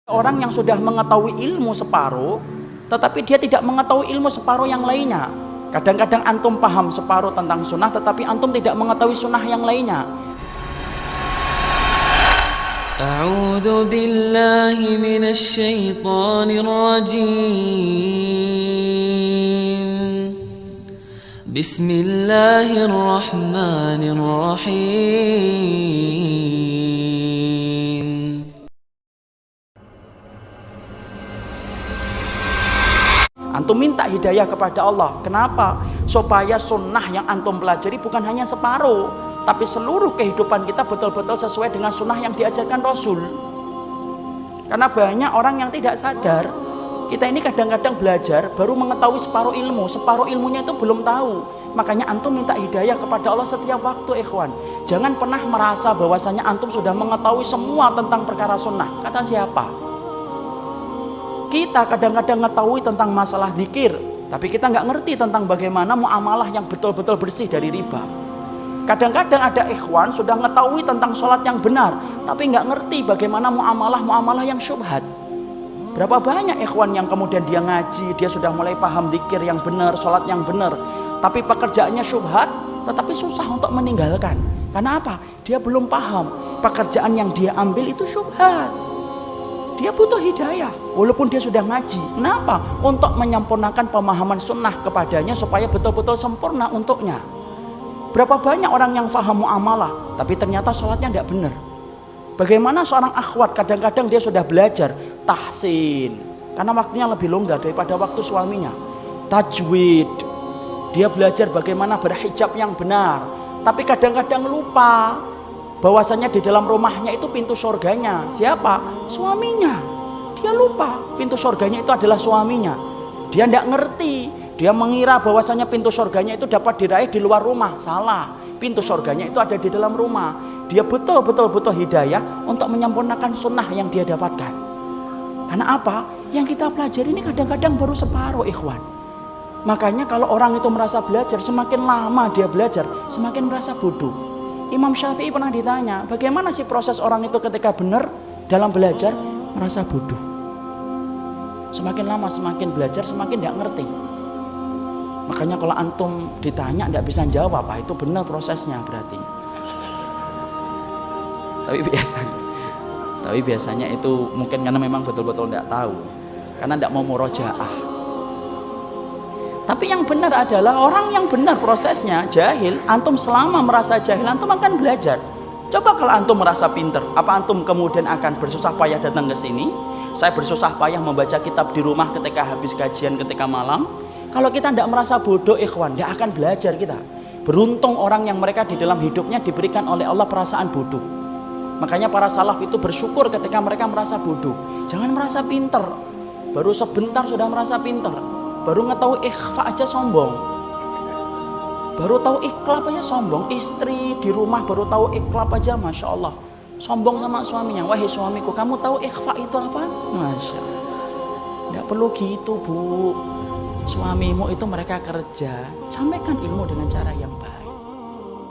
Orang yang sudah mengetahui ilmu separuh, tetapi dia tidak mengetahui ilmu separuh yang lainnya. Kadang-kadang antum paham separuh tentang sunnah, tetapi antum tidak mengetahui sunnah yang lainnya. A'udzu billahi minasy syaithanir rajim. Bismillahirrahmanirrahim. Antum minta hidayah kepada Allah. Kenapa? Supaya sunnah yang antum pelajari bukan hanya separuh, tapi seluruh kehidupan kita betul-betul sesuai dengan sunnah yang diajarkan Rasul. Karena banyak orang yang tidak sadar, kita ini kadang-kadang belajar baru mengetahui separuh ilmunya itu belum tahu. Makanya antum minta hidayah kepada Allah setiap waktu, ikhwan. Jangan pernah merasa bahwasanya antum sudah mengetahui semua tentang perkara sunnah. Kata siapa? Kita kadang-kadang mengetahui tentang masalah zikir, tapi kita nggak ngerti tentang bagaimana muamalah yang betul-betul bersih dari riba. Kadang-kadang ada ikhwan sudah mengetahui tentang sholat yang benar, tapi nggak ngerti bagaimana muamalah yang syubhat. Berapa banyak ikhwan yang kemudian dia ngaji, dia sudah mulai paham zikir yang benar, sholat yang benar, tapi pekerjaannya syubhat, tetapi susah untuk meninggalkan. Karena apa? Dia belum paham pekerjaan yang dia ambil itu syubhat. Dia butuh hidayah, walaupun dia sudah ngaji. Kenapa? Untuk menyempurnakan pemahaman sunnah kepadanya supaya betul-betul sempurna untuknya. Berapa banyak orang yang faham muamalah, tapi ternyata sholatnya tidak benar. Bagaimana seorang akhwat kadang-kadang dia sudah belajar tahsin, karena waktunya lebih longgar daripada waktu suaminya. Tajwid, dia belajar bagaimana berhijab yang benar, tapi kadang-kadang lupa bahwasanya di dalam rumahnya itu pintu surganya siapa? Suaminya. Dia lupa pintu surganya itu adalah suaminya. Dia tidak ngerti, dia mengira bahwasanya pintu surganya itu dapat diraih di luar rumah. Salah, pintu surganya itu ada di dalam rumah. Dia betul-betul butuh hidayah untuk menyempurnakan sunnah yang dia dapatkan. Karena apa? Yang kita pelajari ini kadang-kadang baru separuh, ikhwan. Makanya kalau orang itu merasa belajar, semakin lama dia belajar, semakin merasa bodoh. Imam Syafi'i pernah ditanya, bagaimana sih proses orang itu ketika benar dalam belajar? Merasa bodoh. Semakin lama semakin belajar, semakin tidak ngerti. Makanya kalau antum ditanya tidak bisa jawab, apa itu benar prosesnya berarti. Tapi biasanya itu mungkin karena memang betul-betul tidak tahu, karena tidak mau murojaah. Tapi yang benar adalah orang yang benar prosesnya jahil. Antum selama merasa jahil, antum akan belajar. Coba kalau antum merasa pinter, apa antum kemudian akan bersusah payah datang ke sini? Saya bersusah payah membaca kitab di rumah ketika habis kajian ketika malam. Kalau kita tidak merasa bodoh, ikhwan, tidak akan belajar kita. Beruntung orang yang mereka di dalam hidupnya diberikan oleh Allah perasaan bodoh. Makanya para salaf itu bersyukur ketika mereka merasa bodoh. Jangan merasa pinter, baru sebentar sudah merasa pinter. Baru ngetahu ikhfa aja sombong, baru tahu ikhlab aja sombong. Istri di rumah baru tahu ikhlab aja, masya Allah, sombong sama suaminya. Wahai suamiku, kamu tahu ikhfa itu apa? Masya Allah, tidak perlu gitu bu. Suamimu itu mereka kerja, sampaikan ilmu dengan cara yang baik.